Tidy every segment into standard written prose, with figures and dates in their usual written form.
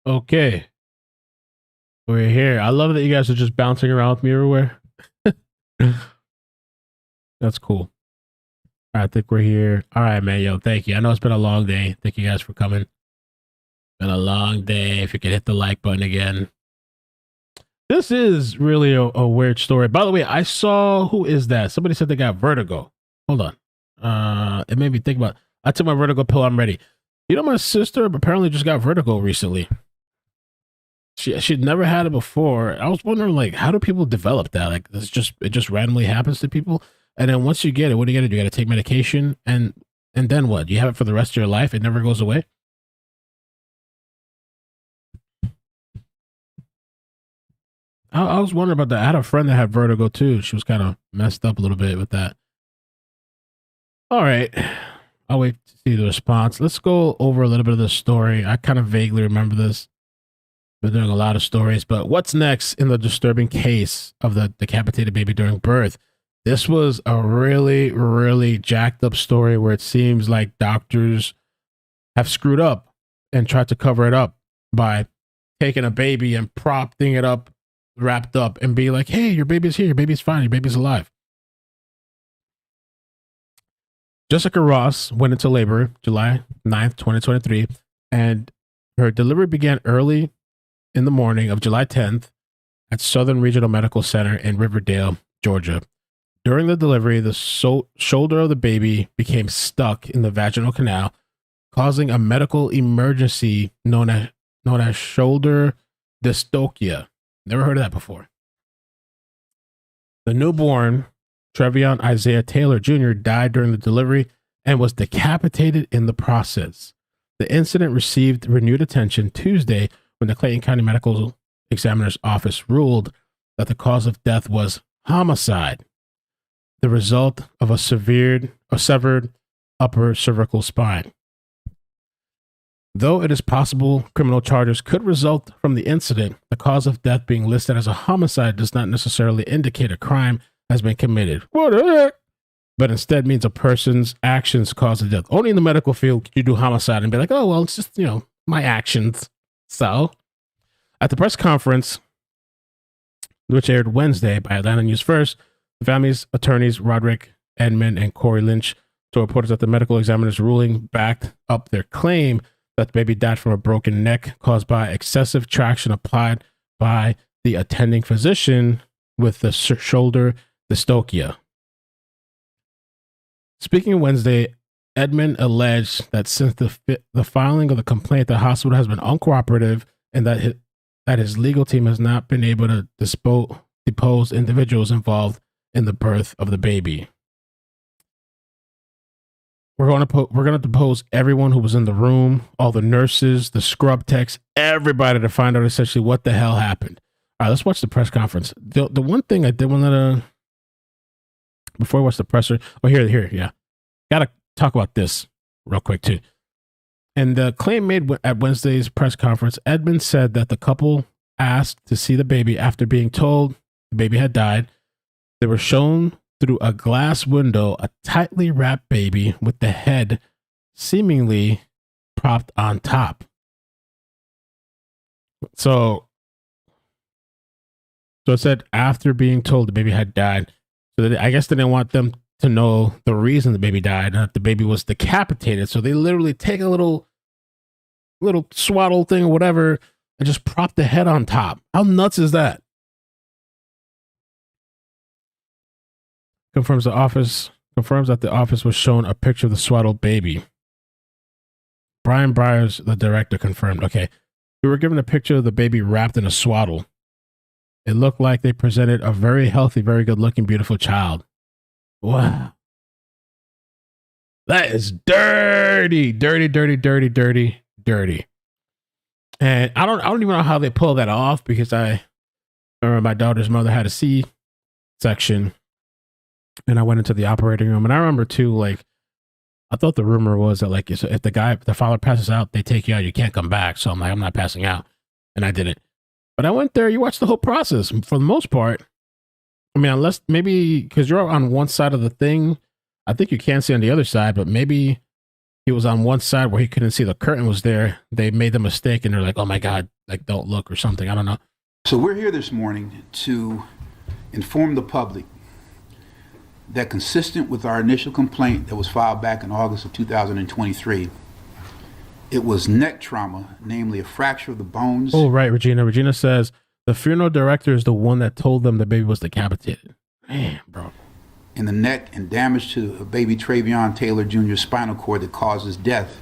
Okay, we're here. I love that you guys are just bouncing around with me everywhere. That's cool. All right, I think we're here. All right, man. Yo, thank you. I know it's been a long day. Thank you guys for coming. Been a long day. If you could hit the like button again. This is really a weird story. By the way, I saw who is that? Somebody said they got vertigo. Hold on. It made me think about. I took my vertigo pill. I'm ready. You know, my sister apparently just got vertigo recently. She'd never had it before. I was wondering, like, how do people develop that? Like, it just randomly happens to people, and then once you get it, what do you got to do? You got to take medication, and then what? You have it for the rest of your life. It never goes away. I was wondering about that. I had a friend that had vertigo too. She was kind of messed up a little bit with that. All right, I'll wait to see the response. Let's go over a little bit of the story. I kind of vaguely remember this. Been doing a lot of stories, but what's next in the disturbing case of the decapitated baby during birth? This was a really, really jacked up story where it seems like doctors have screwed up and tried to cover it up by taking a baby and propping it up, wrapped up, and be like, hey, your baby's here, your baby's fine, your baby's alive. Jessica Ross went into labor July 9th, 2023, and her delivery began early in the morning of July 10th at Southern Regional Medical Center in Riverdale, Georgia. During the delivery, the shoulder of the baby became stuck in the vaginal canal, causing a medical emergency known as shoulder dystocia. Never heard of that before. The newborn, Trevion Isaiah Taylor Jr., died during the delivery and was decapitated in the process. The incident received renewed attention Tuesday when the Clayton County Medical Examiner's Office ruled that the cause of death was homicide, the result of a severed upper cervical spine. Though it is possible criminal charges could result from the incident, the cause of death being listed as a homicide does not necessarily indicate a crime has been committed. What the heck? But instead means a person's actions caused the death. Only in the medical field could you do homicide and be like, oh, well, it's just, my actions. So, at the press conference, which aired Wednesday by Atlanta News First, the family's attorneys, Roderick Edmond and Corey Lynch, told reporters that the medical examiner's ruling backed up their claim that the baby died from a broken neck caused by excessive traction applied by the attending physician with the shoulder dystocia. Speaking Wednesday, Edmond alleged that since the filing of the complaint, the hospital has been uncooperative and that his legal team has not been able to depose individuals involved in the birth of the baby. We're going to depose everyone who was in the room, all the nurses, the scrub techs, everybody to find out essentially what the hell happened. All right, let's watch the press conference. The one thing I did want to before I watch the presser. Oh, here, yeah. Gotta talk about this real quick too. And the claim made at Wednesday's press conference, Edmond said that the couple asked to see the baby after being told the baby had died. They were shown through a glass window a tightly wrapped baby with the head seemingly propped on top. So it said after being told the baby had died. So I guess they didn't want them to know the reason the baby died and that the baby was decapitated. So they literally take a little swaddle thing or whatever and just prop the head on top. How nuts is that? Confirms that the office was shown a picture of the swaddled baby. Brian Byers, the director, confirmed. Okay, we were given a picture of the baby wrapped in a swaddle. It looked like they presented a very healthy, very good-looking, beautiful child. Wow. That is dirty. And I don't even know how they pull that off because I remember my daughter's mother had a C-section and I went into the operating room. And I remember too, like, I thought the rumor was that like if the father passes out, they take you out, you can't come back. So I'm like, I'm not passing out. And I didn't. But I went there, you watch the whole process. For the most part, I mean, unless maybe because you're on one side of the thing, I think you can see on the other side, but maybe he was on one side where he couldn't see the curtain was there. They made the mistake and they're like, oh my God, like don't look or something. I don't know. So we're here this morning to inform the public that, consistent with our initial complaint that was filed back in August of 2023, it was neck trauma, namely a fracture of the bones. Oh, right, Regina. Regina says the funeral director is the one that told them the baby was decapitated. Man, bro. In the neck, and damage to baby Travion Taylor Jr.'s spinal cord that causes death,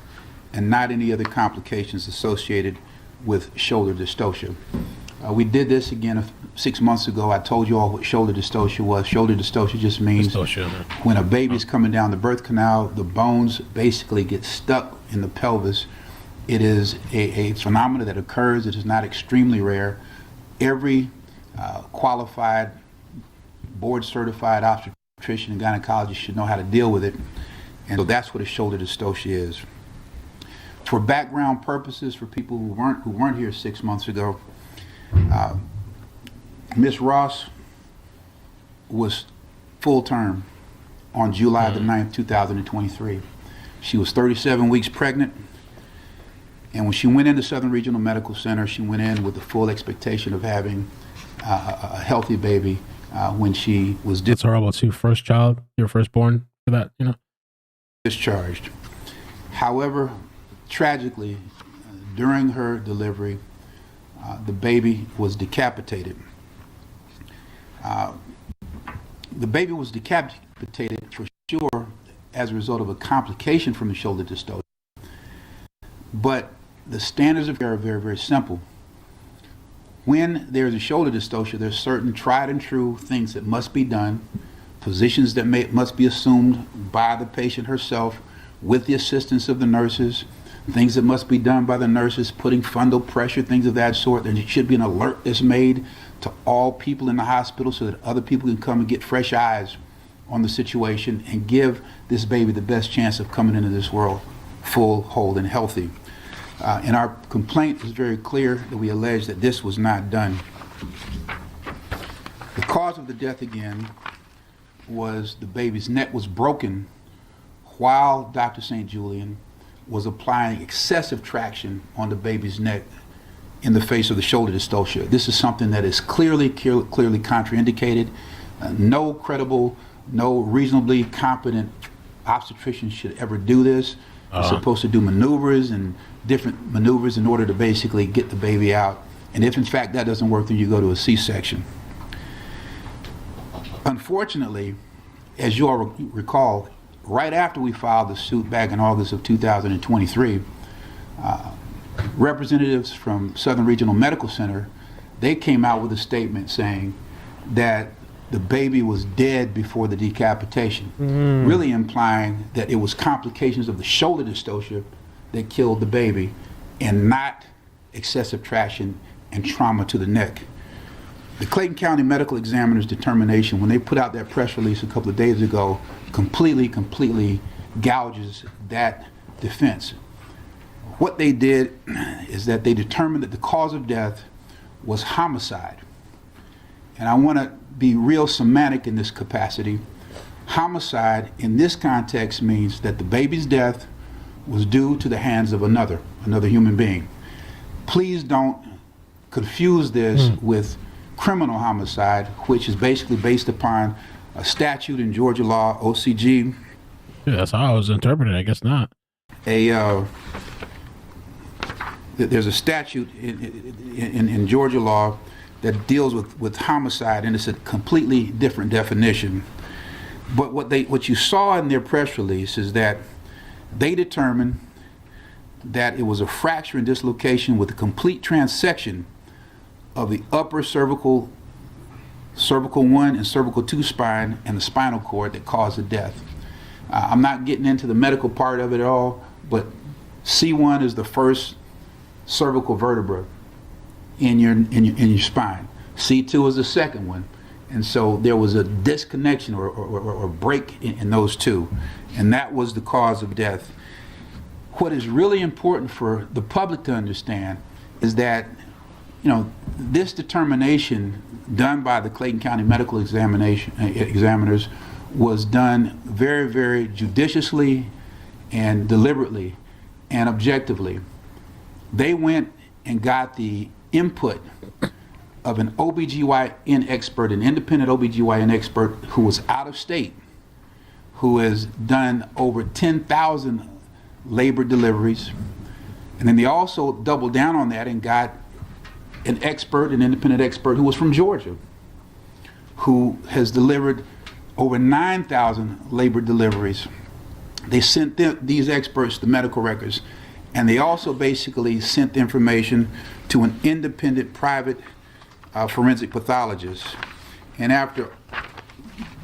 and not any other complications associated with shoulder dystocia. We did this again 6 months ago. I told you all what shoulder dystocia was. Shoulder dystocia just means when a baby's coming down the birth canal, the bones basically get stuck in the pelvis. It is a phenomenon that occurs. It is not extremely rare. Every qualified, board-certified obstetrician and gynecologist should know how to deal with it. And so that's what a shoulder dystocia is. For background purposes, for people who weren't here 6 months ago, Miss Ross was full term on July the 9th, 2023. She was 37 weeks pregnant, and when she went into Southern Regional Medical Center, she went in with the full expectation of having a healthy baby when she was That's horrible too. First child, your firstborn, for that, you know? Discharged. However, tragically, during her delivery, the baby was decapitated. The baby was decapitated for sure as a result of a complication from the shoulder dystocia. But the standards of care are very, very simple. When there's a shoulder dystocia, there's certain tried and true things that must be done, positions that must be assumed by the patient herself with the assistance of the nurses, things that must be done by the nurses, putting fundal pressure, things of that sort. There should be an alert that's made to all people in the hospital so that other people can come and get fresh eyes on the situation and give this baby the best chance of coming into this world full, whole, and healthy. And our complaint is very clear that we allege that this was not done. The cause of the death, again, was the baby's neck was broken while Dr. St. Julian was applying excessive traction on the baby's neck in the face of the shoulder dystocia. This is something that is clearly contraindicated. No credible, no reasonably competent obstetrician should ever do this. You're supposed to do maneuvers and different maneuvers in order to basically get the baby out. And if in fact that doesn't work, then you go to a C-section. Unfortunately, as you all recall, right after we filed the suit back in August of 2023, representatives from Southern Regional Medical Center, they came out with a statement saying that the baby was dead before the decapitation, really implying that it was complications of the shoulder dystocia that killed the baby and not excessive traction and trauma to the neck. The Clayton County Medical Examiner's determination, when they put out that press release a couple of days ago, completely gouges that defense. What they did is that they determined that the cause of death was homicide. And I want to be real semantic in this capacity. Homicide in this context means that the baby's death was due to the hands of another human being. Please don't confuse this with criminal homicide, which is basically based upon a statute in Georgia law, OCG. Yeah, that's how I was interpreting it. I guess not. There's a statute in Georgia law that deals with homicide, and it's a completely different definition. But what you saw in their press release is that they determined that it was a fracture and dislocation with a complete transection of the upper cervical 1 and cervical 2 spine and the spinal cord that caused the death. I'm not getting into the medical part of it at all, but C1 is the first cervical vertebra in your spine. C2 is the second one. And so there was a disconnection or break in those two, and that was the cause of death. What is really important for the public to understand is that, this determination done by the Clayton County Medical Examiners was done very, very judiciously and deliberately and objectively. They went and got the input of an OBGYN expert, an independent OBGYN expert who was out of state, who has done over 10,000 labor deliveries. And then they also doubled down on that and got an expert, an independent expert who was from Georgia, who has delivered over 9,000 labor deliveries. They sent these experts the medical records, and they also basically sent the information to an independent private forensic pathologist. And after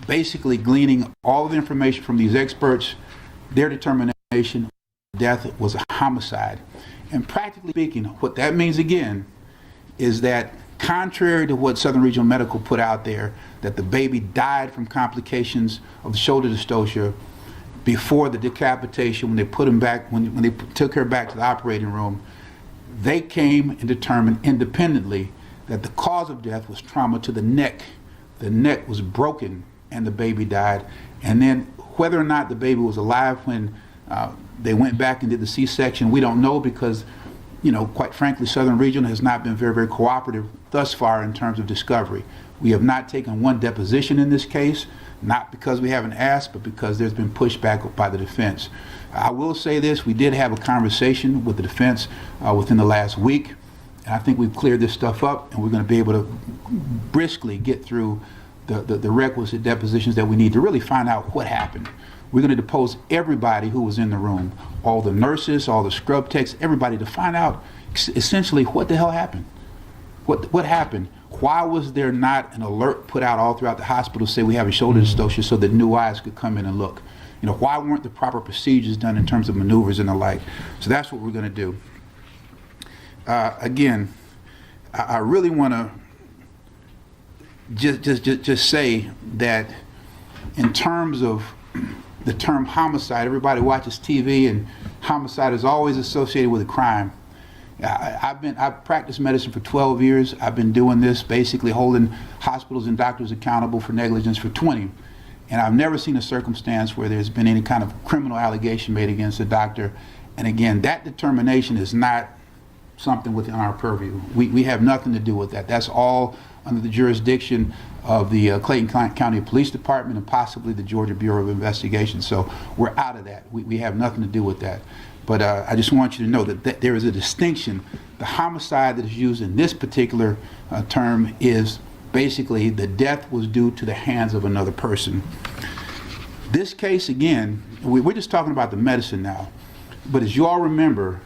basically gleaning all of the information from these experts, their determination death was a homicide. And practically speaking, what that means again is that contrary to what Southern Regional Medical put out there, that the baby died from complications of the shoulder dystocia before the decapitation, when they put him back, when they took her back to the operating room, they came and determined independently that the cause of death was trauma to the neck. The neck was broken and the baby died. And then whether or not the baby was alive when they went back and did the C-section, we don't know, because, you know, quite frankly, Southern Regional has not been very, very cooperative thus far in terms of discovery. We have not taken one deposition in this case, not because we haven't asked, but because there's been pushback by the defense. I will say this, we did have a conversation with the defense within the last week, and I think we've cleared this stuff up, and we're going to be able to briskly get through the requisite depositions that we need to really find out what happened. We're going to depose everybody who was in the room, all the nurses, all the scrub techs, everybody, to find out essentially what the hell happened. What happened? Why was there not an alert put out all throughout the hospital to say we have a shoulder dystocia so that new eyes could come in and look? You know, why weren't the proper procedures done in terms of maneuvers and the like? So that's what we're going to do. Again, I really want to just say that in terms of the term homicide, everybody watches TV and homicide is always associated with a crime. I've practiced medicine for 12 years. I've been doing this, basically holding hospitals and doctors accountable for negligence for 20. And I've never seen a circumstance where there's been any kind of criminal allegation made against a doctor. And again, that determination is not something within our purview. We have nothing to do with that. That's all under the jurisdiction of the Clayton County Police Department and possibly the Georgia Bureau of Investigation. So we're out of that. We have nothing to do with that. But I just want you to know that there is a distinction. The homicide that is used in this particular term is basically the death was due to the hands of another person. This case, again, we're just talking about the medicine now. But as you all remember,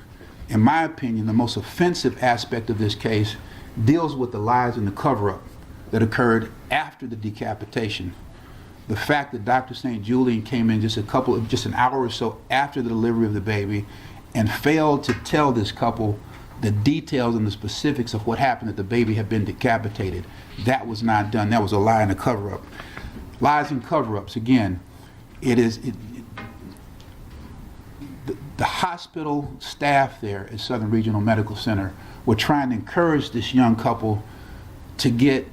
in my opinion, the most offensive aspect of this case deals with the lies and the cover-up that occurred after the decapitation. The fact that Dr. St. Julian came in just an hour or so after the delivery of the baby and failed to tell this couple the details and the specifics of what happened, that the baby had been decapitated. That was not done. That was a lie and a cover-up. Lies and cover-ups, again, the hospital staff there at Southern Regional Medical Center were trying to encourage this young couple to get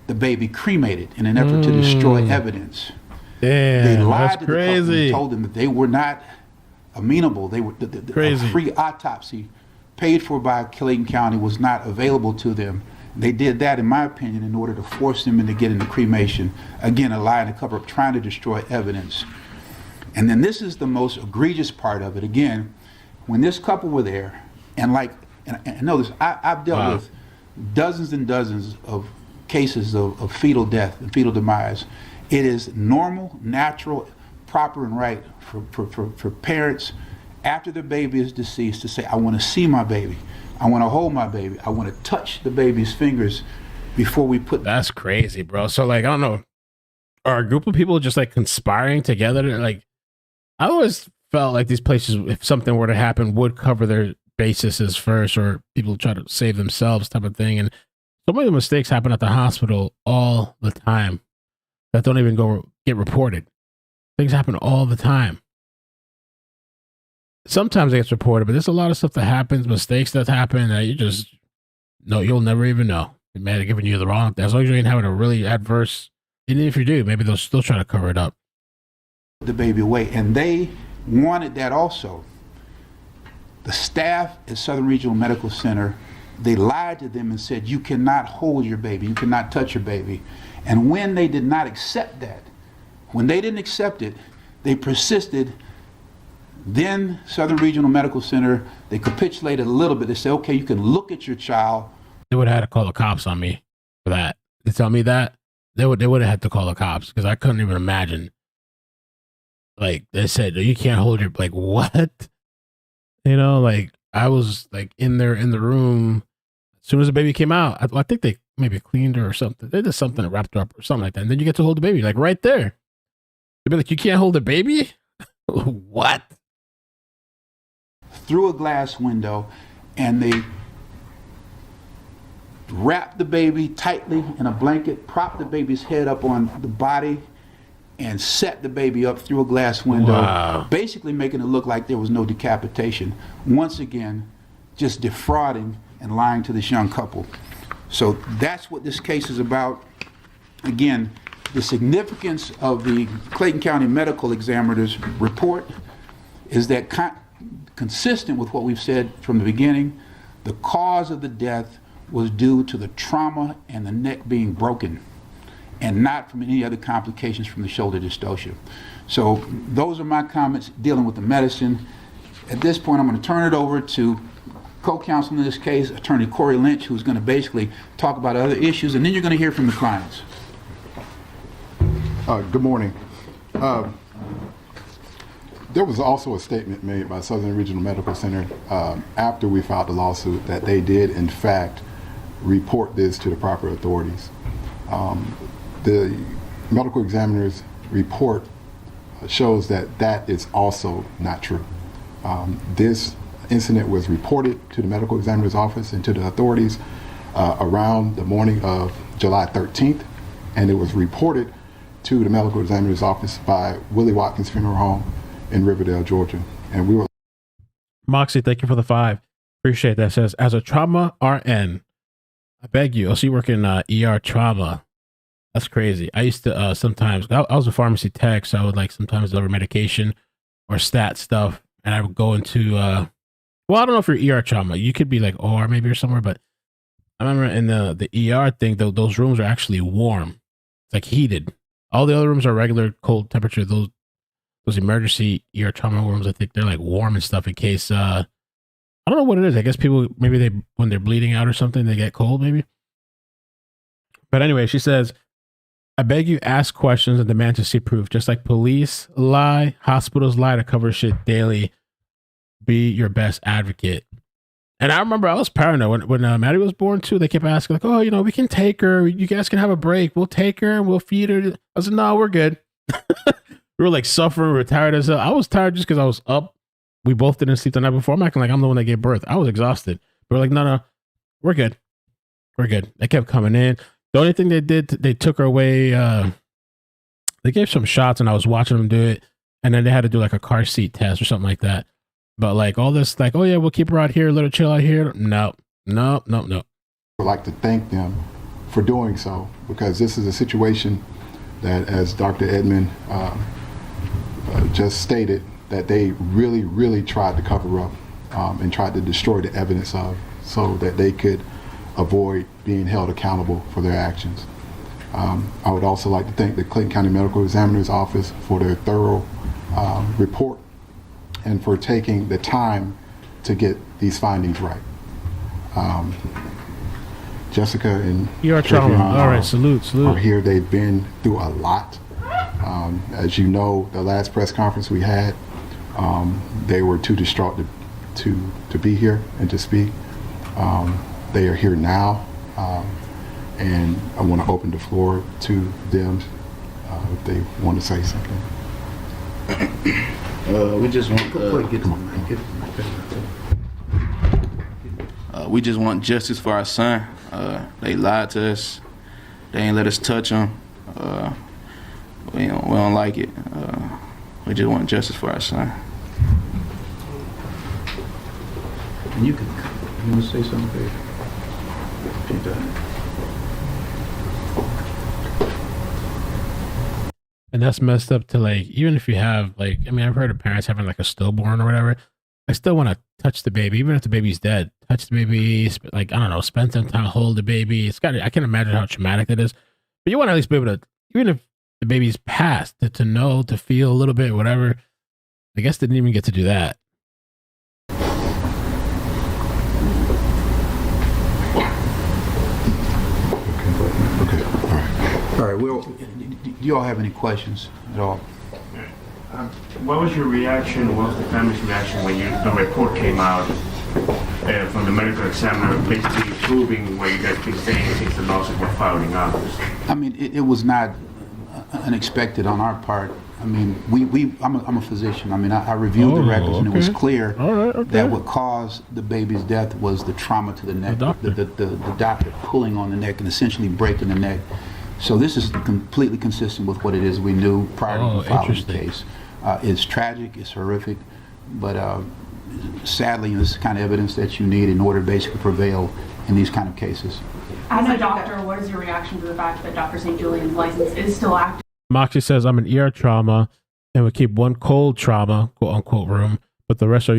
the baby cremated in an effort to destroy evidence. Damn, they lied that's to the couple crazy. and told them that they were not amenable. They were a free autopsy paid for by Clayton County was not available to them. They did that, in my opinion, in order to force them into getting the cremation. Again, a lie and a cover-up, trying to destroy evidence. And then this is the most egregious part of it. Again, when this couple were there, and know this, I've dealt with dozens and dozens of cases of fetal death and fetal demise. It is normal, natural, proper, and right for parents after the baby is deceased to say, I want to see my baby. I want to hold my baby. I want to touch the baby's fingers before we put... That's crazy, bro. So, like, I don't know, are a group of people just, like, conspiring together to, like... I always felt like these places, if something were to happen, would cover their bases first, or people try to save themselves type of thing. And so many mistakes happen at the hospital all the time that don't even get reported. Things happen all the time. Sometimes it gets reported, but there's a lot of stuff that happens, mistakes that happen that you'll never even know. They may have given you the wrong thing. As long as you ain't having a really adverse, even if you do, maybe they'll still try to cover it up. The baby away, and they wanted that also. The staff at Southern Regional Medical Center, they lied to them and said, you cannot hold your baby, you cannot touch your baby. And when they did not accept that, when they didn't accept it, they persisted. Then Southern Regional Medical Center, they capitulated a little bit. They said, okay, you can look at your child. They would have had to call the cops on me for that. They tell me that they would have had to call the cops because I couldn't even imagine. Like they said, you can't hold your, like, what? You know, like I was like in there in the room. As soon as the baby came out, I think they maybe cleaned her or something. They did something and wrapped her up or something like that. And then you get to hold the baby, like right there. They'd be like, you can't hold the baby? What? Through a glass window, and they wrapped the baby tightly in a blanket, propped the baby's head up on the body, and set the baby up through a glass window, wow. Basically making it look like there was no decapitation. Once again, just defrauding and lying to this young couple. So that's what this case is about. Again, the significance of the Clayton County Medical Examiner's report is that consistent with what we've said from the beginning, the cause of the death was due to the trauma and the neck being broken, and not from any other complications from the shoulder dystocia. So those are my comments dealing with the medicine. At this point, I'm going to turn it over to co-counsel in this case, Attorney Corey Lynch, who's going to basically talk about other issues, and then you're going to hear from the clients. Good morning. There was also a statement made by Southern Regional Medical Center after we filed the lawsuit that they did, in fact, report this to the proper authorities. The medical examiner's report shows that that is also not true. This incident was reported to the medical examiner's office and to the authorities around the morning of July 13th, and it was reported to the medical examiner's office by Willie Watkins Funeral Home in Riverdale, Georgia. And we were... Moxie, thank you for the 5. Appreciate that. It says, as a trauma RN, I beg you, you work in ER trauma. That's crazy. I used to sometimes, I was a pharmacy tech, so I would like sometimes deliver medication or stat stuff, and I would go into, well, I don't know if you're ER trauma. You could be like OR maybe or somewhere, but I remember in the ER thing, those rooms are actually warm. It's like heated. All the other rooms are regular cold temperature. Those emergency ER trauma rooms, I think they're like warm and stuff in case, I don't know what it is. I guess people, maybe when they're bleeding out or something, they get cold maybe. But anyway, she says, I beg you, ask questions and demand to see proof. Just like police lie, hospitals lie to cover shit daily. Be your best advocate. And I remember I was paranoid when Maddie was born too. They kept asking like, oh, we can take her. You guys can have a break. We'll take her and we'll feed her. I said, no, we're good. We were like suffering. We were tired as hell. I was tired just because I was up. We both didn't sleep the night before. I'm acting like I'm the one that gave birth. I was exhausted. But we're like, no, we're good. We're good. They kept coming in. The only thing they did, they took her away. They gave some shots and I was watching them do it. And then they had to do like a car seat test or something like that. But like all this, like, oh yeah, we'll keep her out here, let her chill out here. No. I'd like to thank them for doing so, because this is a situation that, as Dr. Edmond just stated, that they really, really tried to cover up and tried to destroy the evidence of, so that they could avoid being held accountable for their actions. I would also like to thank the Clayton County Medical Examiner's Office for their thorough report and for taking the time to get these findings right. Jessica and trauma. All right, salute. Are here. They've been through a lot. As you know, the last press conference we had, they were too distraught to be here and to speak. They are here now, and I want to open the floor to them if they want to say something. We just want justice for our son. They lied to us. They ain't let us touch him. We don't like it. We just want justice for our son. And you want to say something, babe? And that's messed up to like, even if you have like, I mean, I've heard of parents having like a stillborn or whatever. I still want to touch the baby, even if the baby's dead. Touch the baby, like, I don't know, spend some time, hold the baby. It's got, I can imagine how traumatic it is. But you want to at least be able to, even if the baby's passed, to know, to feel a little bit, whatever. I guess they didn't even get to do that. Okay. All right. Well, do you all have any questions at all? What was your reaction, what was the family's reaction when the report came out from the medical examiner basically proving what you guys been saying since the lawsuit was filed in August? I mean, it was not unexpected on our part. I mean, I'm a physician. I mean, I reviewed the records, and it was clear that what caused the baby's death was the trauma to the neck, the doctor pulling on the neck and essentially breaking the neck. So this is completely consistent with what it is we knew prior to filing the case. It's tragic, it's horrific, but sadly, this is the kind of evidence that you need in order to basically prevail in these kind of cases. As a doctor, what is your reaction to the fact that Dr. St. Julian's license is still active? Moxie says, I'm an ER trauma and we keep one cold trauma, quote unquote, room, but the rest are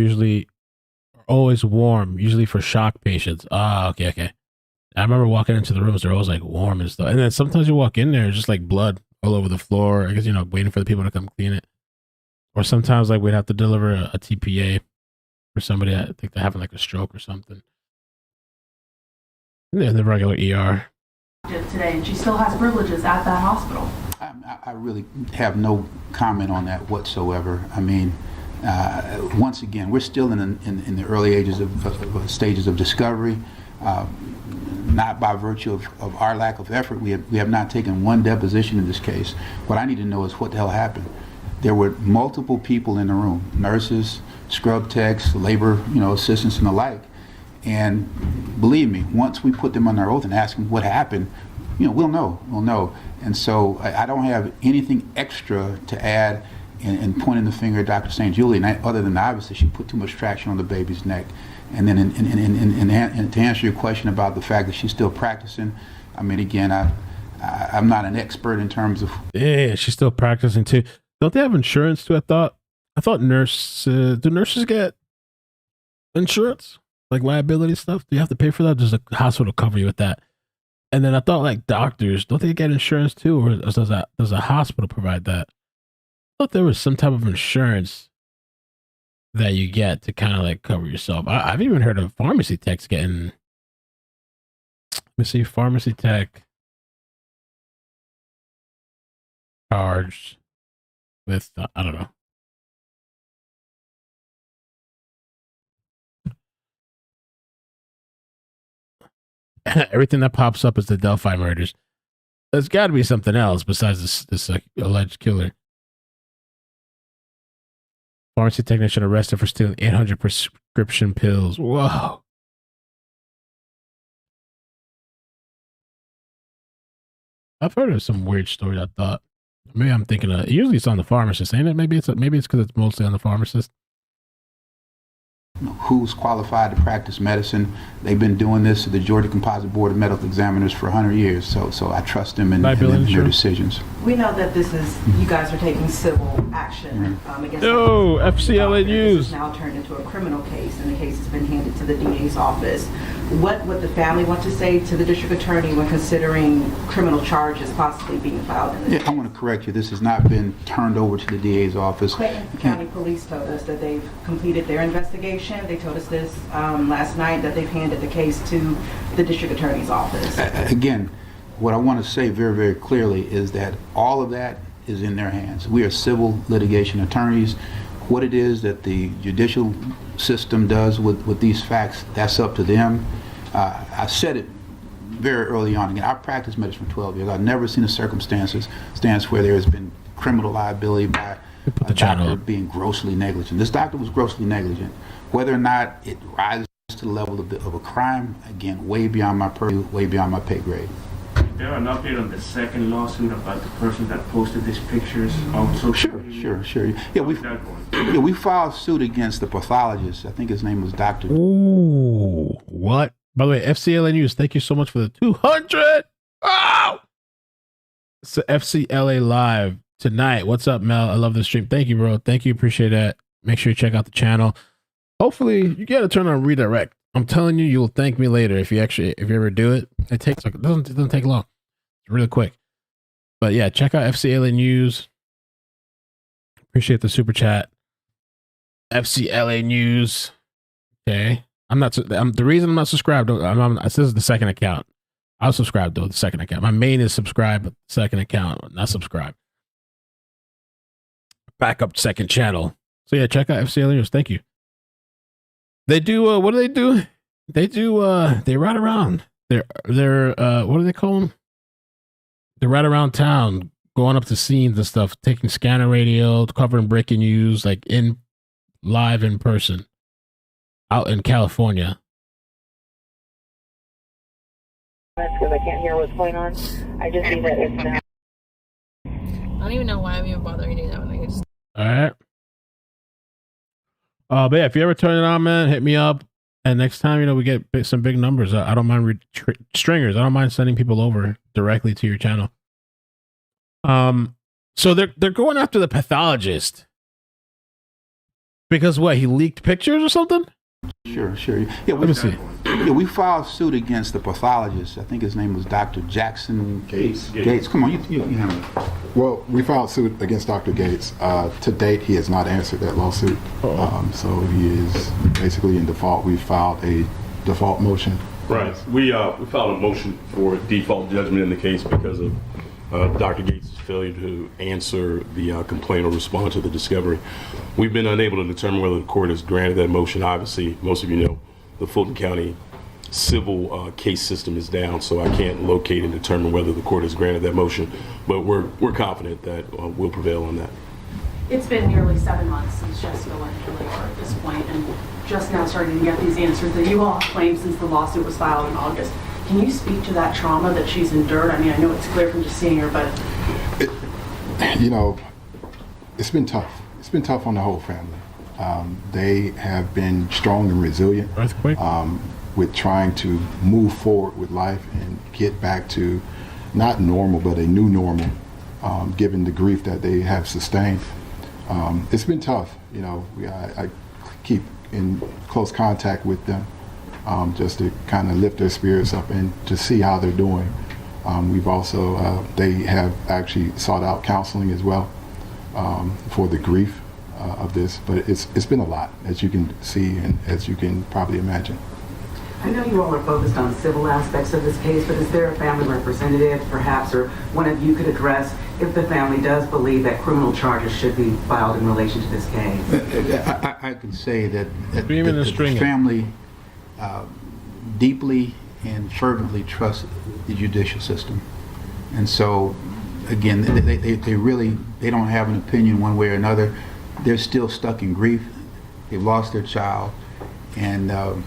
always warm, usually for shock patients. Okay. I remember walking into the rooms, they're always like warm and stuff. And then sometimes you walk in there, it's just like blood all over the floor. I guess, waiting for the people to come clean it. Or sometimes like we'd have to deliver a TPA for somebody, I think they're having like a stroke or something. And they're the regular ER. Today, and she still has privileges at that hospital. I really have no comment on that whatsoever. I mean, once again, we're still in the early stages of discovery. Not by virtue of our lack of effort. We have not taken one deposition in this case. What I need to know is what the hell happened. There were multiple people in the room, nurses, scrub techs, labor, assistants and the like. And believe me, once we put them under oath and ask them what happened, we'll know. And so I don't have anything extra to add in pointing the finger at Dr. St. Julian, other than obviously she put too much traction on the baby's neck. And then and to answer your question about the fact that she's still practicing, I mean, again, I'm not an expert in terms of... Yeah, she's still practicing too. Don't they have insurance too? I thought do nurses get insurance? Like liability stuff? Do you have to pay for that? Does the hospital cover you with that? And then I thought like doctors, don't they get insurance too? Or does a hospital provide that? I thought there was some type of insurance that you get to kind of like cover yourself. I've even heard of pharmacy techs getting, let me see, pharmacy tech charged with, I don't know. Everything that pops up is the Delphi murders. There's got to be something else besides this alleged killer. Pharmacy technician arrested for stealing 800 prescription pills. Whoa. I've heard of some weird stories. I thought maybe I'm thinking usually it's on the pharmacist, ain't it? Maybe it's because it's mostly on the pharmacist. Who's qualified to practice medicine? They've been doing this to the Georgia Composite Board of Medical Examiners for 100 years, so I trust them in their decisions. We know that you guys are taking civil action against... Oh, FCLA News. This is now turned into a criminal case, and the case has been handed to the DA's office. What would the family want to say to the district attorney when considering criminal charges possibly being filed in this case? I want to correct you. This has not been turned over to the DA's office. Clayton County Police told us that they've completed their investigation. They told us this last night, that they've handed the case to the district attorney's office. Again, what I want to say very, very clearly is that all of that is in their hands. We are civil litigation attorneys. What it is that the judicial system does with these facts, that's up to them. I said it very early on. Again, I practiced medicine for 12 years. I've never seen a circumstance where there has been criminal liability by a doctor being grossly negligent. This doctor was grossly negligent. Whether or not it rises to the level of a crime, again, way beyond my purview, way beyond my pay grade. Is there an update on the second lawsuit about the person that posted these pictures on social media? Sure. Yeah, we filed suit against the pathologist. I think his name was Dr. Ooh, what? By the way, FCLA News, thank you so much for the 200. Oh! So FCLA Live, tonight. What's up, Mel? I love the stream. Thank you, bro. Thank you. Appreciate that. Make sure you check out the channel. Hopefully, you got to turn on redirect. I'm telling you, you'll thank me later if you ever do it. It doesn't take long. It's really quick. But yeah, check out FCLA News. Appreciate the super chat. FCLA News. Okay. The reason I'm not subscribed, this is the second account. I'll subscribe to the second account. My main is subscribe, but the second account, not subscribe. Backup second channel. So yeah, check out FCLA News. Thank you. They do, what do they do? They ride around. They're what do they call them? They ride around town, going up to scenes and stuff, taking scanner radio, covering breaking news, like live in person, out in California. That's because I can't hear what's going on. I just see that it's now. I don't even know why I'm even bothering doing that one. I just... All right. But yeah, if you ever turn it on, man, hit me up. And next time, we get some big numbers. I don't mind stringers. I don't mind sending people over directly to your channel. So they're going after the pathologist because what, he leaked pictures or something? Sure. Yeah, Let me see. Yeah, we filed suit against the pathologist. I think his name was Dr. Jackson Gates. Come on, you handle it. Well, we filed suit against Dr. Gates. To date, he has not answered that lawsuit. So he is basically in default. We filed a default motion. Right. We filed a motion for default judgment in the case because of Dr. Gates' failure to answer the complaint or respond to the discovery. We've been unable to determine whether the court has granted that motion. Obviously, most of you know the Fulton County civil case system is down, so I can't locate and determine whether the court has granted that motion. But we're confident that we'll prevail on that. It's been nearly 7 months since Jessica went into labor at this point, and just now starting to get these answers that you all have claimed since the lawsuit was filed in August. Can you speak to that trauma that she's endured? I mean, I know it's clear from just seeing her, but... It's been tough. It's been tough on the whole family. They have been strong and resilient with trying to move forward with life and get back to not normal, but a new normal, given the grief that they have sustained. It's been tough. I keep in close contact with them. Just to kind of lift their spirits up and to see how they're doing. We've also, they have actually sought out counseling as well for the grief of this, but it's been a lot, as you can see and as you can probably imagine. I know you all are focused on civil aspects of this case, but is there a family representative, perhaps, or one of you could address if the family does believe that criminal charges should be filed in relation to this case? I can say that the family deeply and fervently trust the judicial system, and so again, they don't have an opinion one way or another. They're still stuck in grief. They've lost their child, and are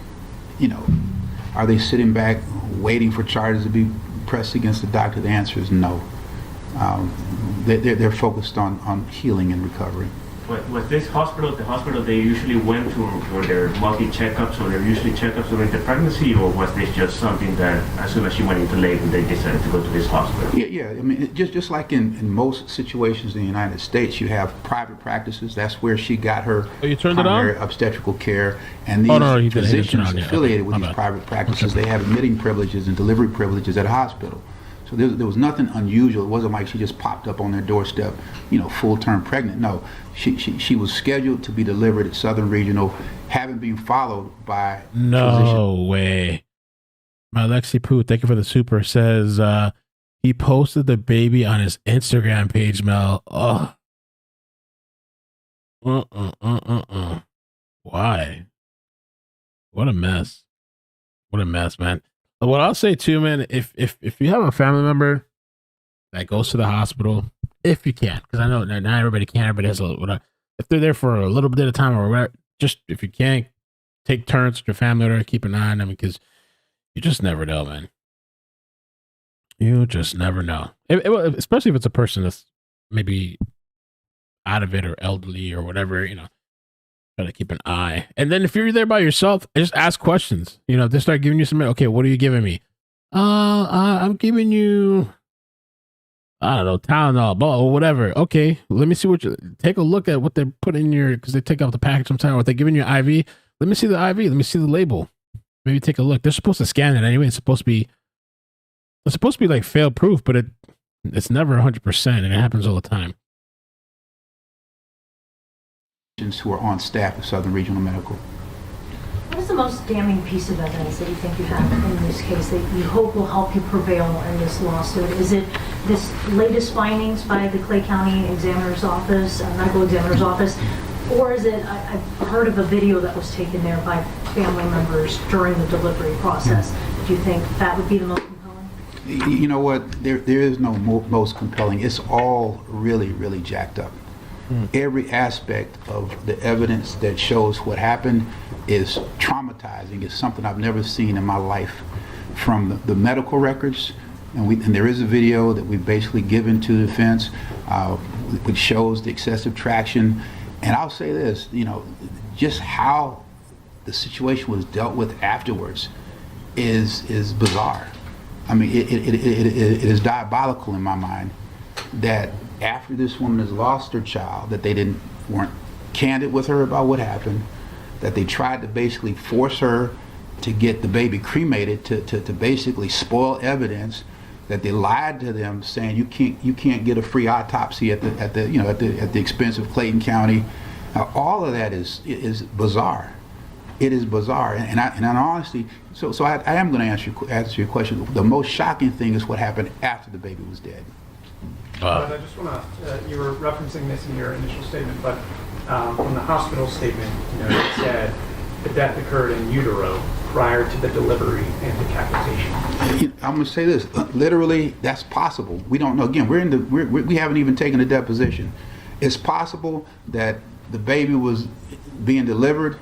they sitting back waiting for charges to be pressed against the doctor? The answer is no. They're focused on healing and recovery. Was this hospital the hospital they usually went to for their monthly checkups, or their usually checkups during the pregnancy, or was this just something that as soon as she went into labor they decided to go to this hospital? Yeah. I mean, just like in most situations in the United States, you have private practices. That's where she got her primary obstetrical care, and these physicians affiliated with these private practices, they have admitting privileges and delivery privileges at a hospital. So there was nothing unusual. It wasn't like she just popped up on their doorstep, full-term pregnant. No, she was scheduled to be delivered at Southern Regional, having been followed by No way. My Lexi Poo, thank you for the super, says he posted the baby on his Instagram page, Mel. Oh. Why? What a mess. What a mess, man. What I'll say too, man, if you have a family member that goes to the hospital, if you can, because I know not everybody can, everybody has if they're there for a little bit of time or whatever, just if you can, take turns with your family or keep an eye on them, because you just never know, man. You just never know. Especially if it's a person that's maybe out of it or elderly or whatever, try to keep an eye. And then if you're there by yourself, just ask questions. If they start giving you some, okay, what are you giving me? I'm giving you I don't know, Tylenol, blah, or whatever. Okay, let me see take a look at what they put in your, because they take out the package sometimes, or if they're giving you an IV. Let me see the IV. Let me see the label. Maybe take a look. They're supposed to scan it anyway. It's supposed to be like fail proof, but it's never 100%, and it happens all the time. Who are on staff at Southern Regional Medical. What is the most damning piece of evidence that you think you have in this case that you hope will help you prevail in this lawsuit? Is it this latest findings by the Clay County Examiner's Office, Medical Examiner's Office, or is it, I've heard of a video that was taken there by family members during the delivery process. Do you think that would be the most compelling? You know what? There is no most compelling. It's all really, really jacked up. Every aspect of the evidence that shows what happened is traumatizing. It's something I've never seen in my life. From the medical records, and there is a video that we've basically given to the defense, which shows the excessive traction. And I'll say this, just how the situation was dealt with afterwards is bizarre. I mean, it is diabolical in my mind that after this woman has lost her child, that they weren't candid with her about what happened, that they tried to basically force her to get the baby cremated to basically spoil evidence, that they lied to them saying you can't get a free autopsy at the expense of Clayton County. All of that is bizarre. It is bizarre, and honestly, so I am going to answer your question. The most shocking thing is what happened after the baby was dead. But I just want to, you were referencing this in your initial statement, but from the hospital statement, it said the death occurred in utero prior to the delivery and decapitation. I'm going to say this, literally, that's possible. We don't know. Again, we haven't even taken a deposition. It's possible that the baby was being delivered,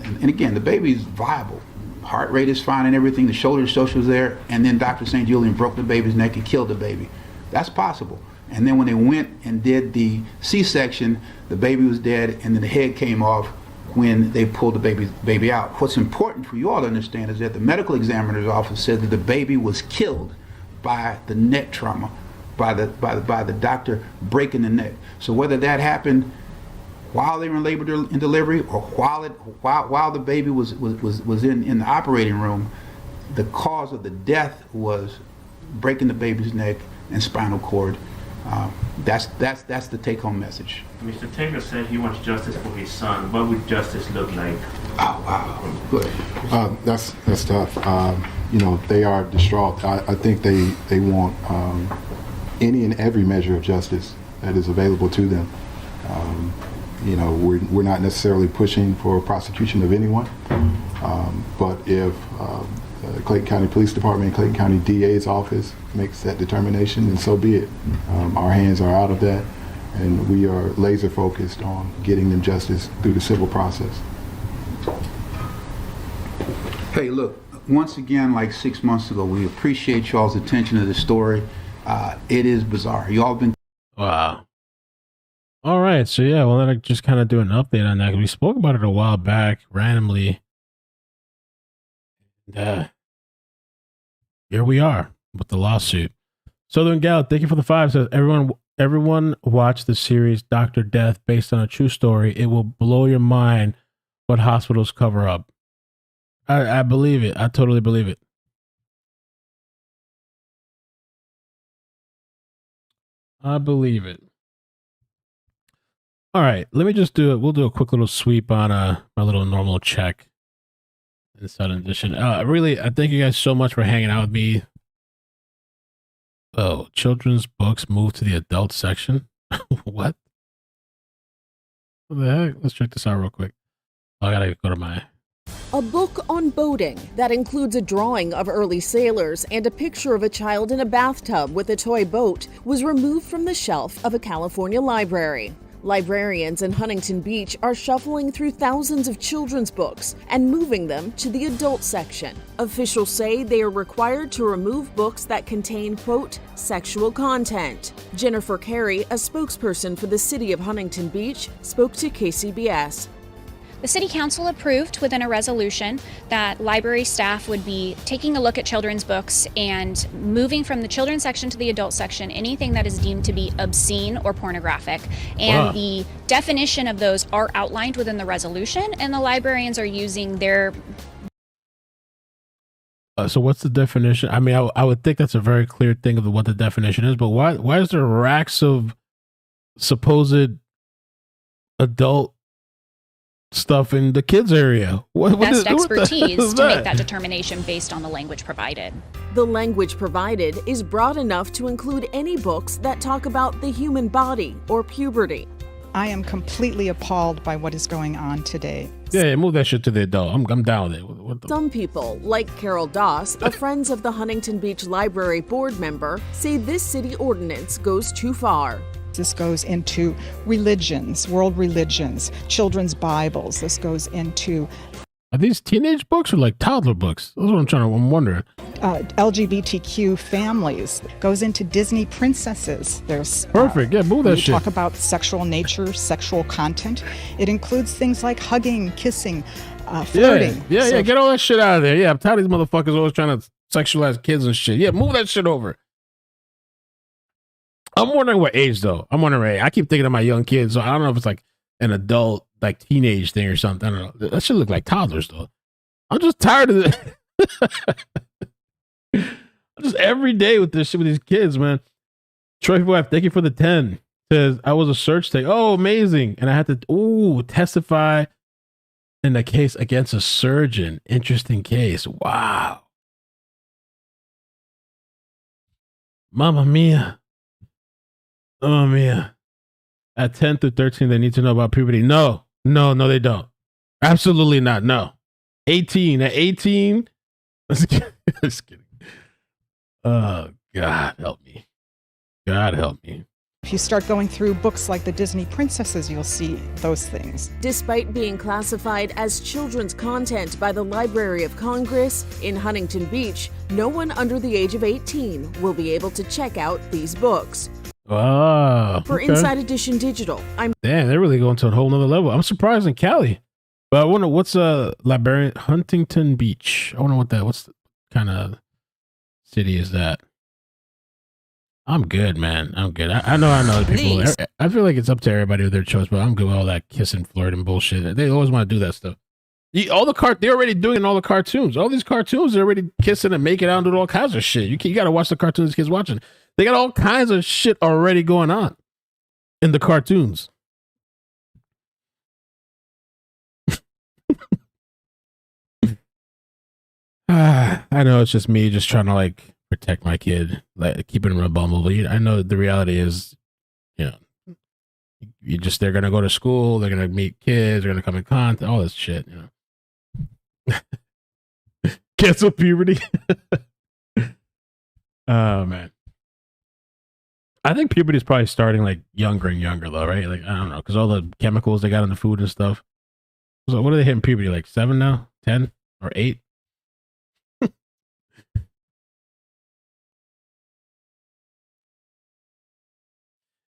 and again, the baby's viable. Heart rate is fine and everything, the shoulder was there, and then Dr. St. Julian broke the baby's neck and killed the baby. That's possible. And then when they went and did the C-section, the baby was dead, and then the head came off when they pulled the baby out. What's important for you all to understand is that the medical examiner's office said that the baby was killed by the neck trauma, by the doctor breaking the neck. So whether that happened while they were in labor and delivery, or while the baby was in the operating room, the cause of the death was breaking the baby's neck and spinal cord. That's the take-home message. Mr. Taylor said he wants justice for his son. What would justice look like? Oh, wow. Good. That's tough. They are distraught. I think they want any and every measure of justice that is available to them. We're not necessarily pushing for prosecution of anyone, but if Clayton County Police Department and Clayton County DA's office makes that determination, then so be it. Our hands are out of that, and we are laser focused on getting them justice through the civil process. Hey, look, once again, like 6 months ago, we appreciate y'all's attention to this story. It is bizarre. Y'all been... Wow. All right, so yeah, well, then I just kind of do an update on that. We spoke about it a while back, randomly. And, here we are with the lawsuit. Southern Gal, thank you for the 5. Says everyone watch the series Dr. Death based on a true story. It will blow your mind what hospitals cover up. I believe it. I totally believe it. I believe it. All right, let me just do it. We'll do a quick little sweep on my little normal check in Southern Edition. Really, I thank you guys so much for hanging out with me. Oh, children's books moved to the adult section. What? What the heck? Let's check this out real quick. I gotta go to my... A book on boating that includes a drawing of early sailors and a picture of a child in a bathtub with a toy boat was removed from the shelf of a California library. Librarians in Huntington Beach are shuffling through thousands of children's books and moving them to the adult section. Officials say they are required to remove books that contain, quote, sexual content. Jennifer Carey, a spokesperson for the city of Huntington Beach, spoke to KCBS. The City Council approved within a resolution that library staff would be taking a look at children's books and moving from the children's section to the adult section anything that is deemed to be obscene or pornographic. And the definition of those are outlined within the resolution, and the librarians are using their... So what's the definition? I mean, I would think that's a very clear thing of what the definition is, but why is there racks of supposed adult stuff in the kids area? Best expertise to make that determination based on the language provided. The language provided is broad enough to include any books that talk about the human body or puberty. I am completely appalled by what is going on today. Yeah, move that shit to the adult. I'm down with it. Some people, like Carol Doss, a Friends of the Huntington Beach Library board member, say this city ordinance goes too far. This goes into religions, world religions, children's Bibles. This goes into... Are these teenage books or like toddler books? That's what I'm wondering. LGBTQ families. Goes into Disney princesses. There's perfect. Yeah, move that shit. Talk about sexual nature, sexual content. It includes things like hugging, kissing, flirting. Yeah, get all that shit out of there. Yeah, I'm tired of these motherfuckers always trying to sexualize kids and shit. Yeah, move that shit over. I'm wondering what age though. I keep thinking of my young kids, so I don't know if it's like an adult, like teenage thing or something. I don't know. That should look like toddlers though. I'm just tired of it. I'm just every day with this shit with these kids, man. Troy Wife, thank you for the 10. Says I was a search take. Oh, amazing. And I had to testify in a case against a surgeon. Interesting case. Wow. Mamma mia. Oh, mia. At 10 through 13, they need to know about puberty. No, they don't. Absolutely not. No. 18. At 18. Just kidding. Oh, God help me. God help me. If you start going through books like the Disney princesses, you'll see those things. Despite being classified as children's content by the Library of Congress, in Huntington Beach, no one under the age of 18 will be able to check out these books. Oh, For Inside Edition Digital, damn, they're really going to a whole nother level. I'm surprised in Cali, but I wonder what's librarian Huntington Beach. I wonder what's the kind of city is that? I'm good, man. I'm good. I know people. I feel like it's up to everybody with their choice, but I'm good with all that kissing, flirting bullshit. They always want to do that stuff. They're already doing it in all the cartoons. All these cartoons, they're already kissing and making out and doing all kinds of shit. You got to watch the cartoons kids watching. They got all kinds of shit already going on in the cartoons. I know it's just me just trying to like protect my kid, like keeping him a bumblebee. I know the reality is, they're going to go to school, they're going to meet kids, they're going to come in contact, all this shit, Cancel puberty. Oh, man. I think puberty is probably starting like younger and younger though, right? Like, I don't know, because all the chemicals they got in the food and stuff. So what are they hitting puberty? Like 7 now? 10 or 8?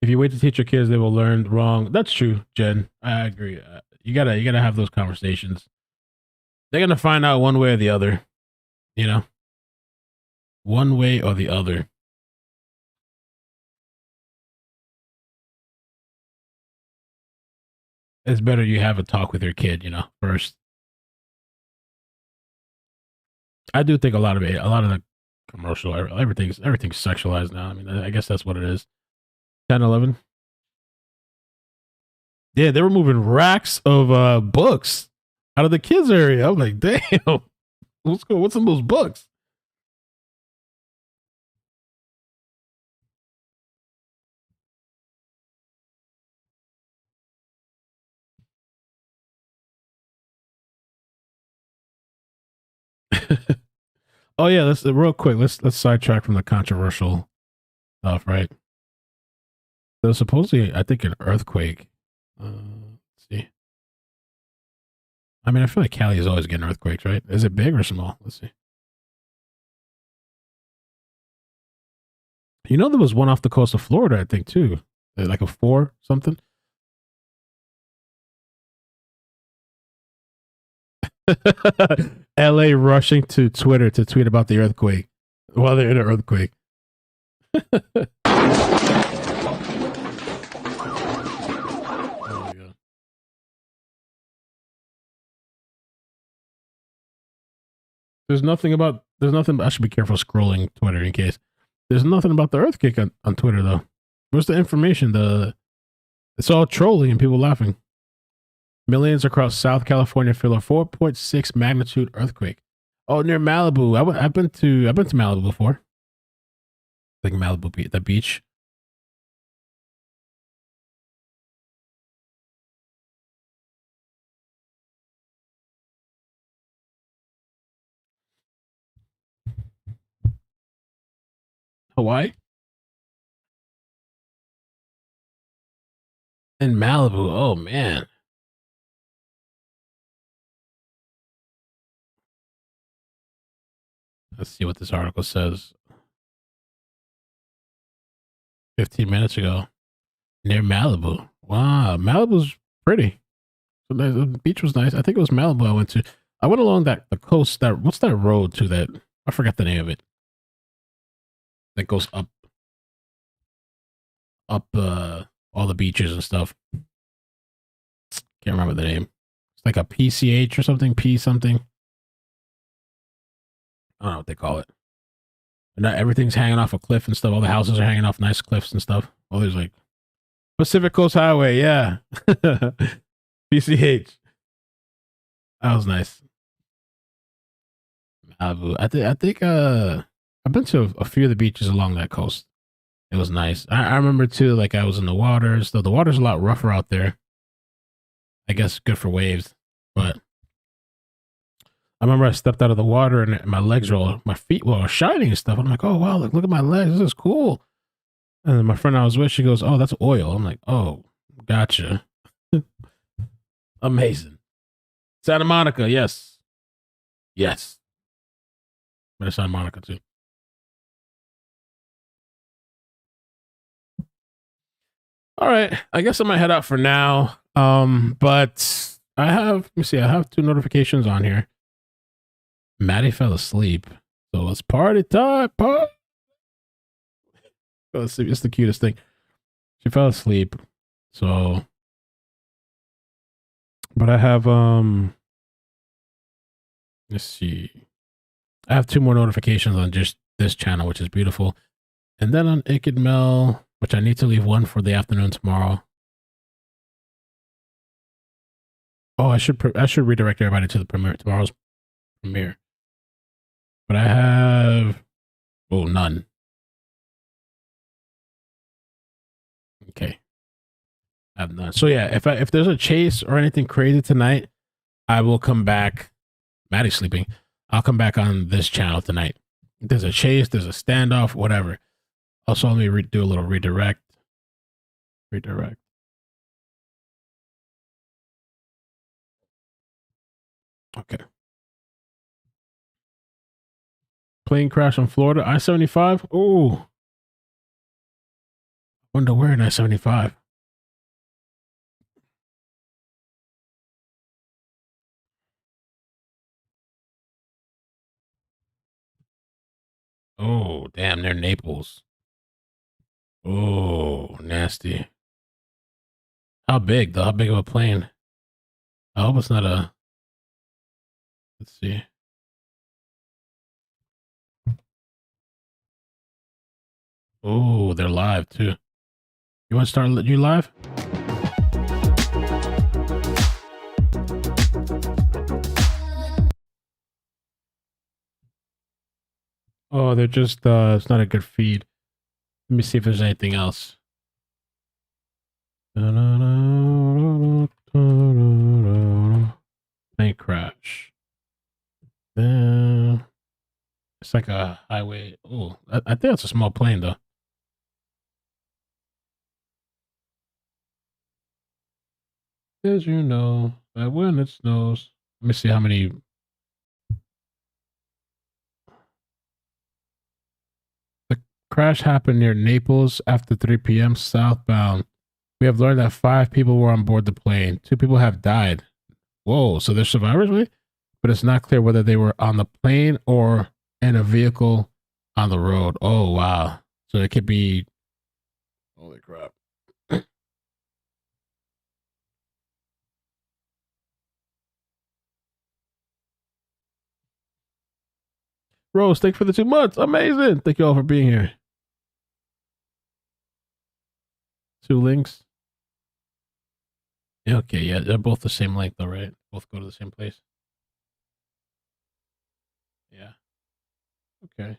If you wait to teach your kids, they will learn wrong. That's true, Jen. I agree. You gotta have those conversations. They're gonna find out one way or the other. One way or the other. It's better you have a talk with your kid, first. I do think a lot of the commercial, everything's sexualized now. I mean, I guess that's what it is. 10, 11. Yeah, they were moving racks of books out of the kids area. I'm like, damn, what's in those books? Oh yeah, let's real quick. Let's sidetrack from the controversial stuff, right? There's supposedly, I think, an earthquake. Let's see. I mean, I feel like Cali is always getting earthquakes, right? Is it big or small? Let's see. There was one off the coast of Florida, I think, too. Like a 4 something. LA rushing to Twitter to tweet about the earthquake while they're in an earthquake. There's nothing. I should be careful scrolling Twitter in case. There's nothing about the earthquake on Twitter though. Where's the information? It's all trolling and people laughing. Millions across South California feel a 4.6 magnitude earthquake. Oh, near Malibu. I've been to Malibu before. Like Malibu, the beach. Hawaii? In Malibu. Oh, man. Let's see what this article says. 15 minutes ago. Near Malibu. Wow. Malibu's pretty. The beach was nice. I think it was Malibu I went to. I went along the coast. What's that road to that? I forgot the name of it. That goes up all the beaches and stuff. Can't remember the name. It's like a PCH or something. P something. I don't know what they call it. And not everything's hanging off a cliff and stuff. All the houses are hanging off nice cliffs and stuff. Oh, there's like Pacific Coast Highway. Yeah. PCH. That was nice. Malibu. I think I've been to a few of the beaches along that coast. It was nice. I remember too, like I was in the waters, though the water's a lot rougher out there. I guess good for waves, but I remember I stepped out of the water and my feet were shining and stuff. I'm like, oh wow, look at my legs. This is cool. And then my friend I was with, she goes, oh, that's oil. I'm like, oh, gotcha. Amazing. Santa Monica, yes. Yes. But Santa Monica too. All right. I guess I might head out for now. But let me see, I have 2 notifications on here. Maddie fell asleep. So it's party time. Party. It's the cutest thing. She fell asleep. So, but I have, let's see. I have 2 more notifications on just this channel, which is beautiful. And then on Ikid Mel, which I need to leave one for the afternoon tomorrow. Oh, I should redirect everybody to the premiere, tomorrow's premiere. But I have, none. Okay. I have none. So yeah, if there's a chase or anything crazy tonight, I will come back. Maddie's sleeping. I'll come back on this channel tonight. If there's a chase, there's a standoff, whatever. Also, let me do a little redirect. Redirect. Okay. Plane crash in Florida, I-75. Oh. Wonder where in I-75. Oh, damn, they're Naples. Oh, nasty. How big, though? How big of a plane? I hope it's not a... Let's see. Oh, they're live, too. You want to start you live? Oh, they're just, it's not a good feed. Let me see if there's anything else. Plane crash. It's like a highway. Oh, I think it's a small plane, though. As you know, that when it snows. Let me see how many. The crash happened near Naples after 3 p.m. southbound. We have learned that 5 people were on board the plane. 2 people have died. Whoa, so there's survivors, really? but it's not clear whether they were on the plane or in a vehicle on the road. Oh, wow. So it could be... Holy crap. Rose, thank you for the 2 months. Amazing. Thank you all for being here. 2 links. Yeah, okay, yeah, they're both the same length though, right? Both go to the same place. Yeah. Okay.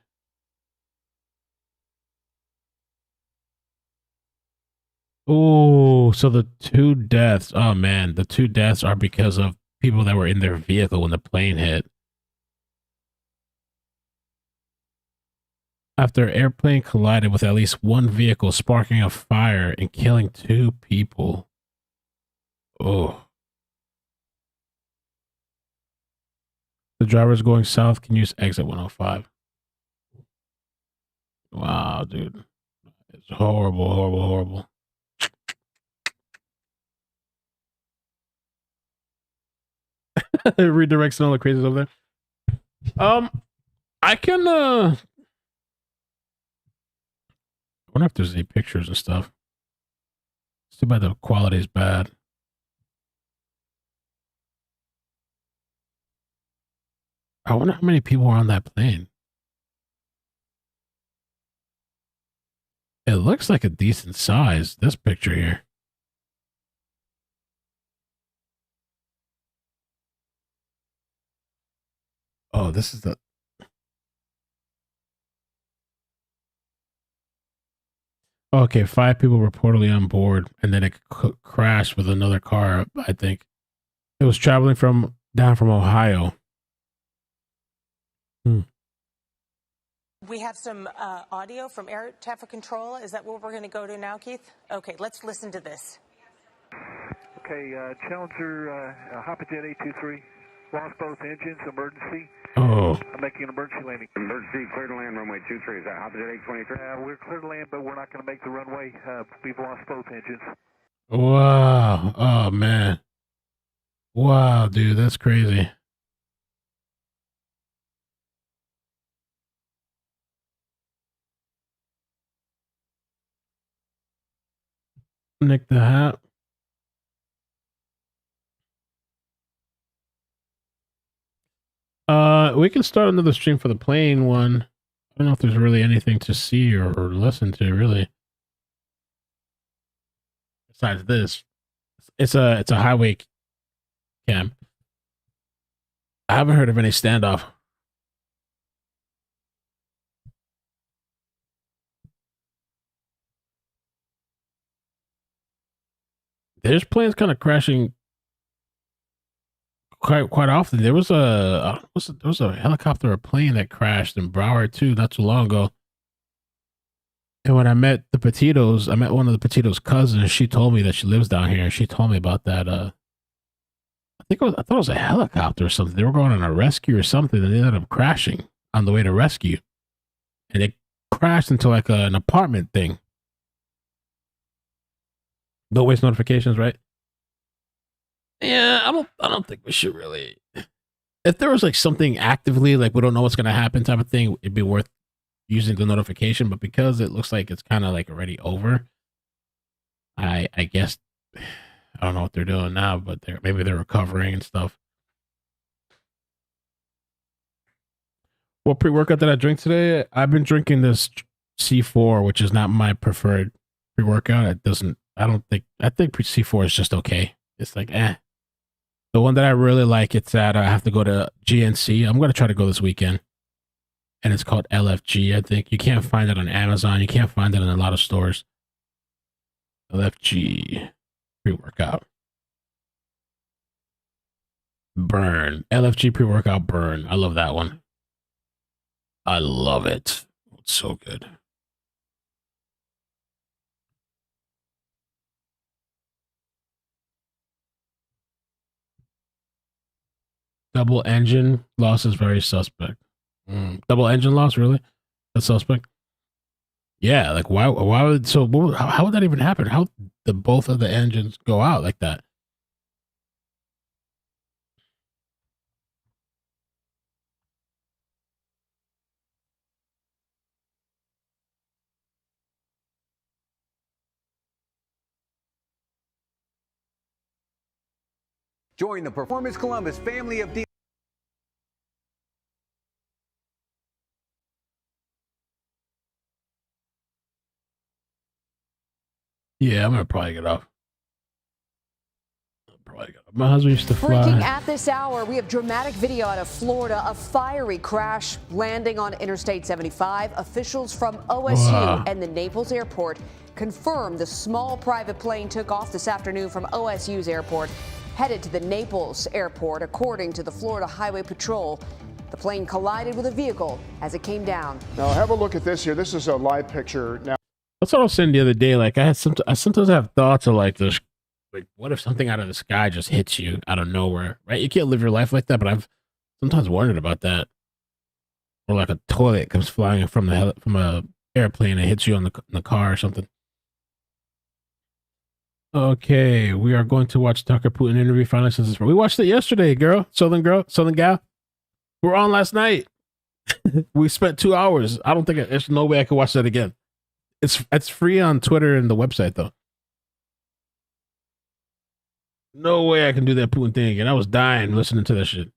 Oh, so the 2 deaths. Oh man, the 2 deaths are because of people that were in their vehicle when the plane hit. After airplane collided with at least 1 vehicle, sparking a fire and killing 2 people. Oh. The drivers going south can use exit 105. Wow, dude. It's horrible, horrible, horrible. Redirects and all the crazies over there. I can I wonder if there's any pictures and stuff. It's too bad the quality is bad. I wonder how many people were on that plane. It looks like a decent size, this picture here. Oh, this is the... Okay, 5 people reportedly on board, and then it crashed with another car, I think. It was traveling down from Ohio. We have some audio from air traffic control. Is that what we're going to go to now, Keith? Okay, let's listen to this. Okay, Challenger, Hoppajet 823, lost both engines, emergency. Oh. I'm making an emergency landing. Emergency, clear to land, runway 23. Is that Hoppajet 823? We're clear to land, but we're not going to make the runway. We've lost both engines. Wow. Oh, man. Wow, dude, that's crazy. Nick the Hat. We can start another stream for the plane one. I don't know if there's really anything to see or listen to, really. Besides this, it's a highway cam. I haven't heard of any standoff. There's planes kind of crashing quite often. There was a helicopter or plane that crashed in Broward too, not too long ago. And when I met the Petitos, I met one of the Petitos' cousins. She told me that she lives down here. She told me about that. I thought it was a helicopter or something. They were going on a rescue or something, and they ended up crashing on the way to rescue. And it crashed into like an apartment thing. Don't waste notifications, right? Yeah, I don't think we should really. If there was like something actively, like we don't know what's gonna happen type of thing, it'd be worth using the notification. But because it looks like it's kind of like already over, I guess I don't know what they're doing now, but maybe they're recovering and stuff. What pre-workout did I drink today? I've been drinking this C4, which is not my preferred pre-workout. I think C4 is just okay. It's like, eh. The one that I really like, it's at, I have to go to GNC. I'm going to try to go this weekend. And it's called LFG, I think. You can't find it on Amazon. You can't find it in a lot of stores. LFG pre-workout. Burn. LFG pre-workout burn. I love that one. I love it. It's so good. Double engine loss is very suspect. Double engine loss, really? That's suspect? Yeah, like why would, how would that even happen? How did both of the engines go out like that? Join the Performance Columbus family of Yeah, I'm gonna probably get off. My husband used to fly. Breaking at this hour, we have dramatic video out of Florida, a fiery crash landing on Interstate 75. Officials from OSU and the Naples airport confirm the small private plane took off this afternoon from OSU's airport, headed to the Naples airport. According to the Florida Highway Patrol, the plane collided with a vehicle as it came down. Now have a look at this here. This is a live picture. Now, that's what I was saying the other day. Like I sometimes have thoughts of like this. Like, what if something out of the sky just hits you out of nowhere, right? You can't live your life like that, but I've sometimes wondered about that. Or like a toilet comes flying from a airplane and hits you on the car or something. Okay, we are going to watch Tucker Putin interview finally since it's. We watched it yesterday, Southern gal. We're on last night. We spent 2 hours. I don't think there's no way I could watch that again. It's free on Twitter and the website though. No way I can do that Putin thing again. I was dying listening to that shit.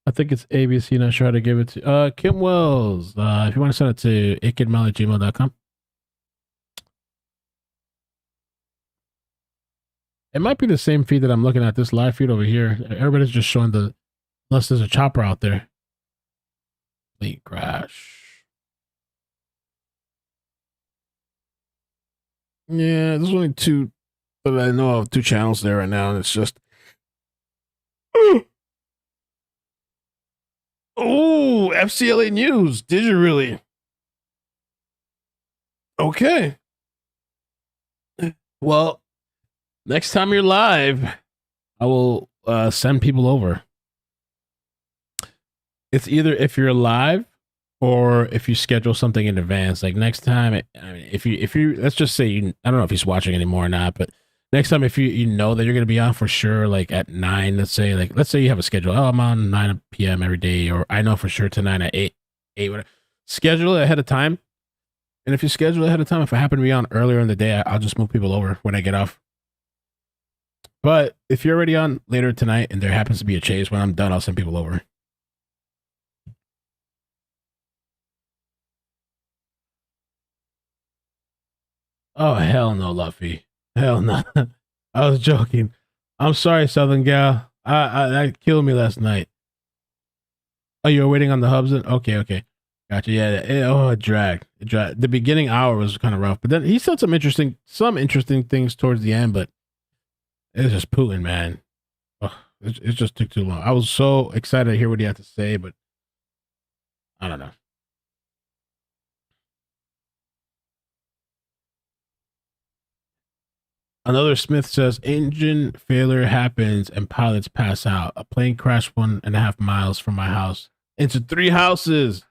I think it's ABC. Not sure how to give it to Kim Wells. If you want to send it to ikidmail@gmail.com. It might be the same feed that I'm looking at. This live feed over here. Everybody's just showing unless there's a chopper out there. Plane crash. Yeah, there's only two that I know of, 2 channels there right now, and it's just. Oh, FCLA News. Did you really? Okay. Well, next time you're live, I will send people over. It's either if you're live or if you schedule something in advance. Like next time, I mean, if you let's just say I don't know if he's watching anymore or not, but next time if you know that you're going to be on for sure, like at 9, let's say you have a schedule. Oh, I'm on 9 p.m. every day, or I know for sure tonight at 8, whatever. Schedule it ahead of time. And if you schedule it ahead of time, if I happen to be on earlier in the day, I'll just move people over when I get off. But if you're already on later tonight and there happens to be a chase, when I'm done, I'll send people over. Oh, hell no, Luffy. Hell no. I was joking. I'm sorry, Southern gal. That killed me last night. Oh, you were waiting on the hubs? Okay. Gotcha. Yeah. It dragged. The beginning hour was kind of rough, but then he said some interesting things towards the end, but it's just Putin, man. Oh, it just took too long. I was so excited to hear what he had to say, but I don't know. Another Smith says engine failure happens and pilots pass out. A plane crashed 1.5 miles from my house into 3 houses.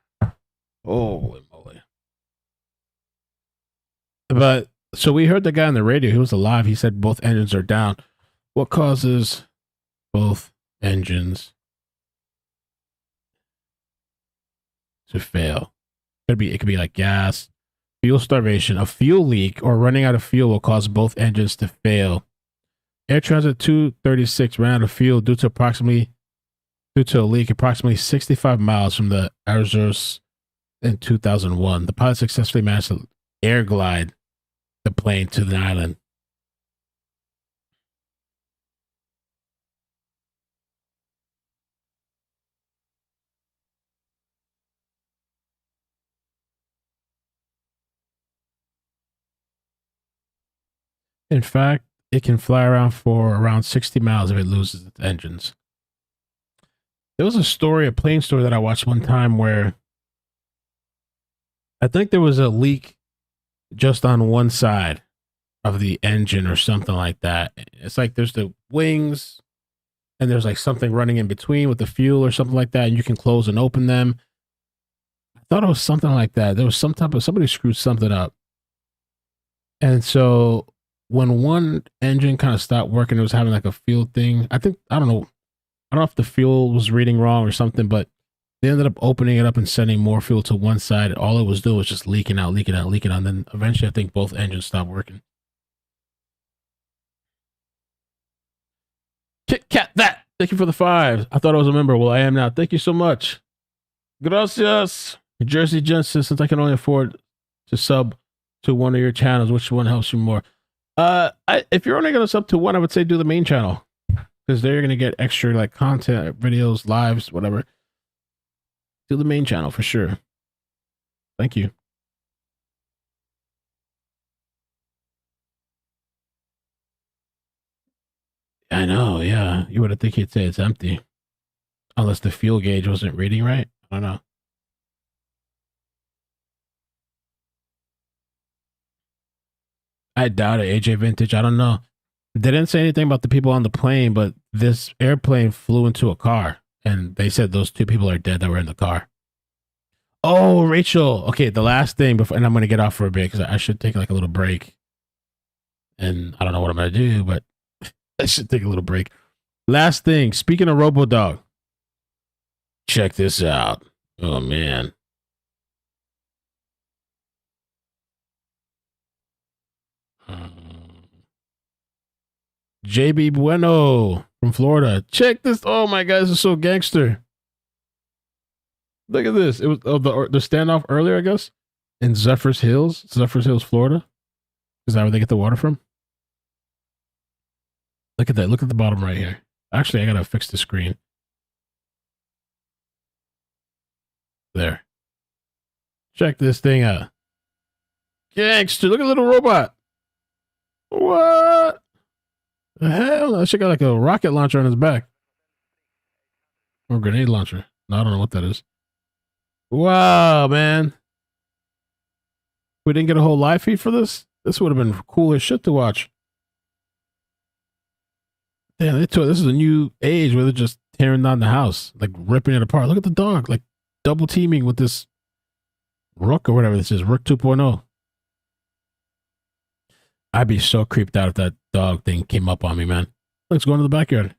Holy moly. But so we heard the guy on the radio. He was alive. He said both engines are down. What causes both engines to fail? It could be like gas, fuel starvation, a fuel leak, or running out of fuel will cause both engines to fail. Air Transit 236 ran out of fuel due to a leak approximately 65 miles from the Egregious in 2001. The pilot successfully managed to air glide the plane to the island. In fact, it can fly around for around 60 miles if it loses its engines. There was a plane story that I watched one time where I think there was a leak just on one side of the engine or something like that. It's like there's the wings and there's like something running in between with the fuel or something like that, and you can close and open them. I thought it was something like that. There was somebody screwed something up. And so when one engine kind of stopped working, it was having like a fuel thing. I don't know if the fuel was reading wrong or something, but They ended up opening it up and sending more fuel to one side. All it was doing was just leaking out. And then eventually I think both engines stopped working. Kit Kat that. Thank you for the 5. I thought I was a member. Well, I am now. Thank you so much. Gracias. Jersey Jensen, since I can only afford to sub to one of your channels, which one helps you more? If you're only going to sub to one, I would say do the main channel. Because there you're going to get extra like content, videos, lives, whatever. Do the main channel for sure. Thank you. I know, yeah. You would have think he'd say it's empty. Unless the fuel gauge wasn't reading right. I don't know. I doubt it, AJ Vintage. I don't know. They didn't say anything about the people on the plane, but this airplane flew into a car. And they said those 2 people are dead that were in the car. Oh, Rachel. Okay, the last thing before, and I'm going to get off for a bit because I should take like a little break. And I don't know what I'm going to do, but I should take a little break. Last thing, speaking of RoboDog, check this out. Oh, man. JB Bueno from Florida. Check this. Oh, my God, this is so gangster. Look at this. It was the standoff earlier, I guess, in Zephyr's Hills, Florida. Is that where they get the water from? Look at that. Look at the bottom right here. Actually, I gotta fix the screen. There. Check this thing out. Gangster. Look at the little robot. What? The hell? That shit got like a rocket launcher on his back. Or grenade launcher. No, I don't know what that is. Wow, man. We didn't get a whole live feed for this? This would have been cool as shit to watch. Damn, this is a new age where they're just tearing down the house, like ripping it apart. Look at the dog, like double teaming with this Rook or whatever this is, Rook 2.0. I'd be so creeped out if that dog thing came up on me, man. Let's go into the backyard.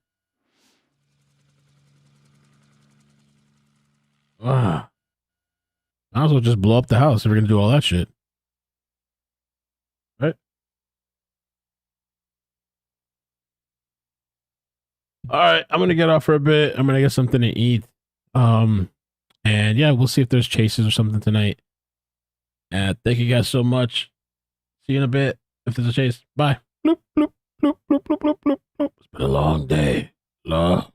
Wow. Might as well just blow up the house if we're going to do all that shit. Right? All right. I'm going to get off for a bit. I'm going to get something to eat. And yeah, we'll see if there's chases or something tonight. Thank you guys so much. See you in a bit. If there's a chase. Bye. Bloop, bloop, bloop, bloop, bloop, bloop, bloop. It's been a long day. Love.